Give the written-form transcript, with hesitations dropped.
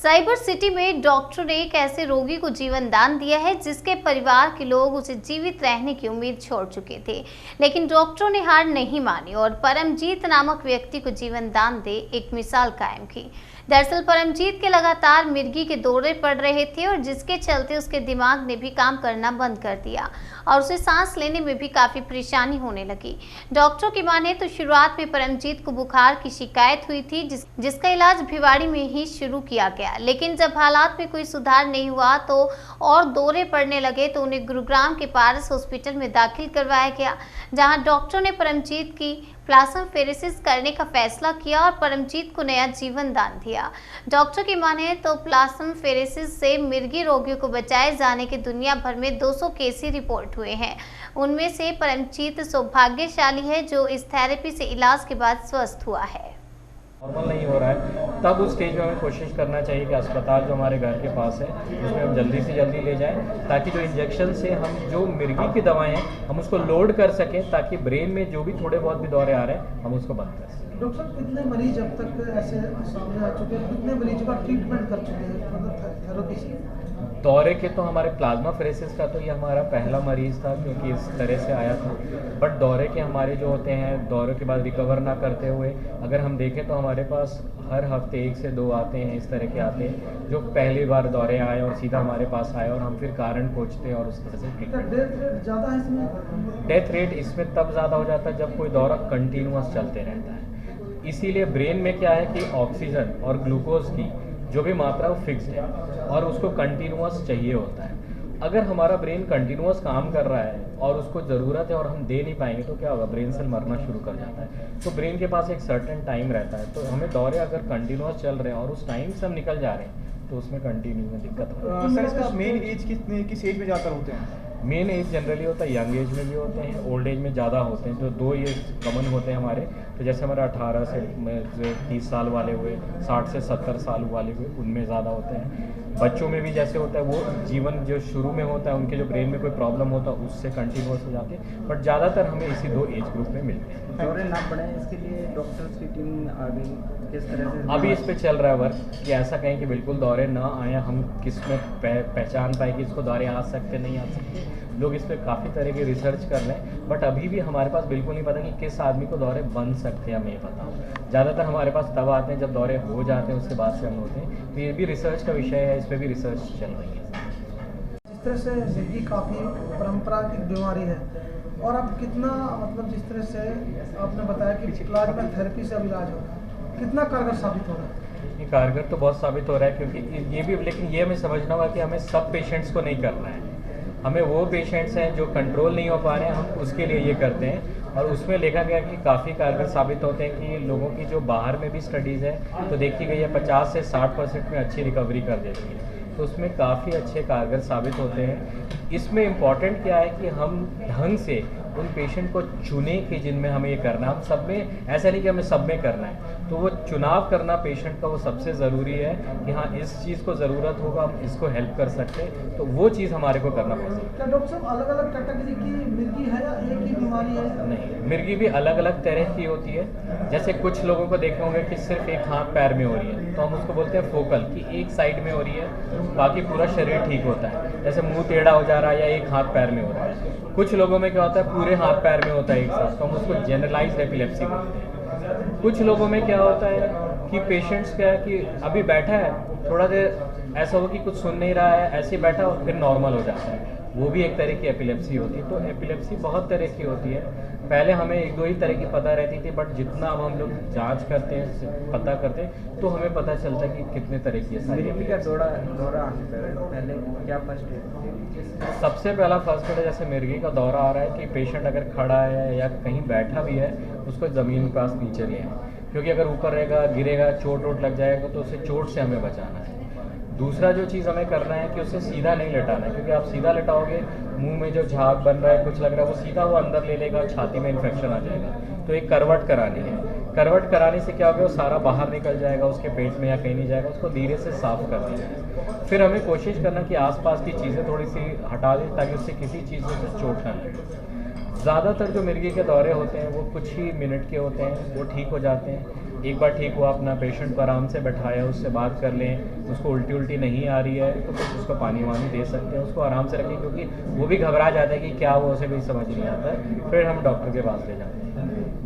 Cyber city में doctor ने एक ऐसे रोगी को जीवन दान दिया है जिसके परिवार के लोग उसे जीवित रहने की उम्मीद छोड़ चुके थे, लेकिन डॉक्टरों ने हार नहीं मानी और परमजीत नामक व्यक्ति को जीवन दान दे एक मिसाल कायम की। दरअसल परमजीत के लगातार मिर्गी के दौरे पड़ रहे थे और जिसके चलते उसके दिमाग ने भी काम करना बंद कर दिया और उसे सांस लेने में भी काफी परेशानी होने लगी। डॉक्टरों की माने तो शुरुआत में परमजीत को बुखार की शिकायत हुई थी जिसका इलाज भिवाड़ी में ही शुरू किया गया, लेकिन जब हालात में कोई सुधार नहीं हुआ तो और दौरे पड़ने लगे तो उन्हें गुरुग्राम के पारस हॉस्पिटल में दाखिल करवाया गया, जहां डॉक्टरों ने परमजीत की प्लाज्माफेरेसिस करने का फैसला किया और परमजीत को नया जीवन दान दिया। डॉक्टर की माने तो प्लाज्माफेरेसिस से मिर्गी रोगियों को बचाए जाने के दुनिया भर में 200 केस ही रिपोर्ट हुए हैं। उनमें से परमजीत सौभाग्यशाली है जो इस थेरेपी से इलाज के बाद स्वस्थ हुआ है। नॉर्मल नहीं हो रहा है तब उस स्टेज में हमें कोशिश करना चाहिए कि अस्पताल जो हमारे घर के पास है उसमें हम जल्दी से जल्दी ले जाएं, ताकि जो इंजेक्शन से हम जो मिर्गी की दवाएं हैं हम उसको लोड कर सकें, ताकि ब्रेन में जो भी थोड़े बहुत भी दौरे आ रहे हैं हम उसको बंद कर सकें। डॉक्टर साहब, कितने मरीज अब तक ऐसे सामने आ चुके हैं, कितने मरीजों का ट्रीटमेंट कर चुके हैं मतलब थेरेपी से? दौरे के तो हमारे प्लाज्माफेरेसिस का तो ये हमारा पहला मरीज था, क्योंकि इस तरह से आया था। बट दौरे के हमारे जो होते हैं, दौरे के बाद रिकवर ना करते हुए अगर हम देखें तो हमारे पास हर हफ्ते 1 से 2 आते हैं, इस तरह के आते हैं जो पहली बार दौरे आए और सीधा हमारे पास आए और हम फिर कारण पूछते हैं और उस तरह से ट्रीटमेंट। डेथ रेट ज़्यादा है इसमें? डेथ रेट इसमें तब ज़्यादा हो जाता है जब कोई दौरा कंटिन्यूअस चलते रहता है। इसीलिए ब्रेन में क्या है कि ऑक्सीजन और ग्लूकोज की जो भी मात्रा वो फिक्स्ड है और उसको कंटिन्यूअस चाहिए होता है। अगर हमारा ब्रेन कंटिन्यूअस काम कर रहा है और उसको ज़रूरत है और हम दे नहीं पाएंगे तो क्या होगा, ब्रेन सेल मरना शुरू कर जाता है। तो ब्रेन के पास एक सर्टेन टाइम रहता है, तो हमें दौरे अगर कंटिन्यूअस चल रहे हैं और उस टाइम से हम निकल जा रहे हैं तो उसमें कंटिन्यू में दिक्कत हो रही है। सर, इसका मेन एज किस एज में ज़्यादा होते हैं? मेन एज जनरली होता है यंग एज में भी होते हैं, ओल्ड एज में ज़्यादा होते हैं। तो 2 ये कॉमन होते हैं हमारे, तो जैसे हमारे 18 से 30 साल वाले हुए, 60 से 70 साल वाले हुए, उनमें ज़्यादा होते हैं। बच्चों में भी जैसे होता है, वो जीवन जो शुरू में होता है उनके जो ब्रेन में कोई प्रॉब्लम होता है उससे कंटिन्यूस हो जाते हैं, बट ज़्यादातर हमें इसी 2 एज ग्रुप में मिलते हैं। दौरे ना पड़े इसके लिए डॉक्टर्स की टीम आ गई, किस तरह से अभी इस पे चल रहा है वर्क कि ऐसा कहें कि बिल्कुल दौरे ना आए, हम किस में पहचान पाए कि इसको दौरे आ सकते नहीं आ सकते। लोग इस पे काफ़ी तरह की रिसर्च कर रहे हैं, बट अभी भी हमारे पास बिल्कुल नहीं पता कि किस आदमी को दौरे बन सकते हैं, हमें ये पता। ज़्यादातर हमारे पास तब आते हैं जब दौरे हो जाते हैं, उसके बाद से हम होते हैं। तो ये भी रिसर्च का विषय है, इस पर भी रिसर्च चल रही है। जिस तरह से मिर्गी काफ़ी परंपरागत बीमारी है और अब कितना मतलब जिस तरह से आपने बताया कि प्लाज्मा थेरेपी से अब इलाज हो रहा है, कितना कारगर साबित हो रहा है? ये कारगर तो बहुत साबित हो रहा है, क्योंकि ये भी, लेकिन ये हमें समझना होगा कि हमें सब पेशेंट्स को नहीं करना है। हमें वो पेशेंट्स हैं जो कंट्रोल नहीं हो पा रहे हैं, हम उसके लिए ये करते हैं। और उसमें देखा गया कि काफ़ी कारगर साबित होते हैं कि लोगों की जो बाहर में भी स्टडीज़ है तो देखी गई है 50 से 60% में अच्छी रिकवरी कर देती है, तो उसमें काफ़ी अच्छे कारगर साबित होते हैं। इसमें इम्पॉर्टेंट क्या है कि हम ढंग से उन पेशेंट को चुने कि जिनमें हमें ये करना है। हम सब में ऐसा नहीं कि हमें सब में करना है, तो वो चुनाव करना पेशेंट का वो सबसे ज़रूरी है कि हाँ इस चीज़ को ज़रूरत होगा, हम इसको हेल्प कर सकते हैं, तो वो चीज़ हमारे को करना पड़ेगा। क्या डॉक्टर साहब अलग अलग कैटेगरी की मिर्गी है या एक ही बीमारी है? नहीं, मिर्गी भी अलग अलग तरह की होती है। जैसे कुछ लोगों को देखे होंगे कि सिर्फ एक हाथ पैर में हो रही है, तो हम उसको बोलते हैं फोकल, कि एक साइड में हो रही है, बाकी पूरा शरीर ठीक होता है। जैसे मुंह टेढ़ा हो जा रहा है या एक हाथ पैर में हो रहा है। कुछ लोगों में क्या होता है, पूरे हाथ पैर में होता है एक साथ, तो हम उसको जनरलाइज्ड एपिलेप्सी बोलते हैं। कुछ लोगों में क्या होता है कि पेशेंट्स क्या है कि अभी बैठा है, थोड़ा देर ऐसा हो कि कुछ सुन नहीं रहा है, ऐसे बैठा और फिर नॉर्मल हो जाता है, वो भी एक तरह की एपिलेप्सी होती है। तो एपिलेप्सी बहुत तरह की होती है। पहले हमें 1-2 ही तरह की पता रहती थी, बट जितना अब हम लोग जांच करते हैं, पता करते हैं, तो हमें पता चलता है कि कितने तरह की है सारी। मिर्गी का दौरा आने पहले क्या फर्स्ट एड? सबसे पहला फर्स्ट एड है, जैसे मिर्गी का दौरा आ रहा है कि पेशेंट अगर खड़ा है या कहीं बैठा भी है उसको ज़मीन के पास नीचे ले आए, क्योंकि अगर ऊपर रहेगा, गिरेगा, चोट वोट लग जाएगा तो उसे चोट से हमें बचाना है। दूसरा जो चीज़ हमें करना है कि उसे सीधा नहीं लेटाना है, क्योंकि आप सीधा लेटाओगे, मुंह में जो झाग बन रहा है, कुछ लग रहा है, वो सीधा वो अंदर ले लेगा और छाती में इन्फेक्शन आ जाएगा। तो एक करवट करानी है। करवट कराने से क्या होगा, वो सारा बाहर निकल जाएगा, उसके पेट में या कहीं नहीं जाएगा, उसको धीरे से साफ कर दिया जाए। फिर हमें कोशिश करना कि आसपास की चीज़ें थोड़ी सी हटा दें ताकि उससे किसी चीज़ से चोट ना लगे। ज़्यादातर जो मिर्गी के दौरे होते हैं वो कुछ ही मिनट के होते हैं, वो ठीक हो जाते हैं। एक बार ठीक हुआ, अपना पेशेंट को आराम से बैठाया, उससे बात कर लें, उसको उल्टी नहीं आ रही है तो कुछ उसको पानी वानी दे सकते हैं, उसको आराम से रखें, क्योंकि वो भी घबरा जाता है कि क्या हुआ, उसे भी समझ नहीं आता है, फिर हम डॉक्टर के पास ले जाते हैं।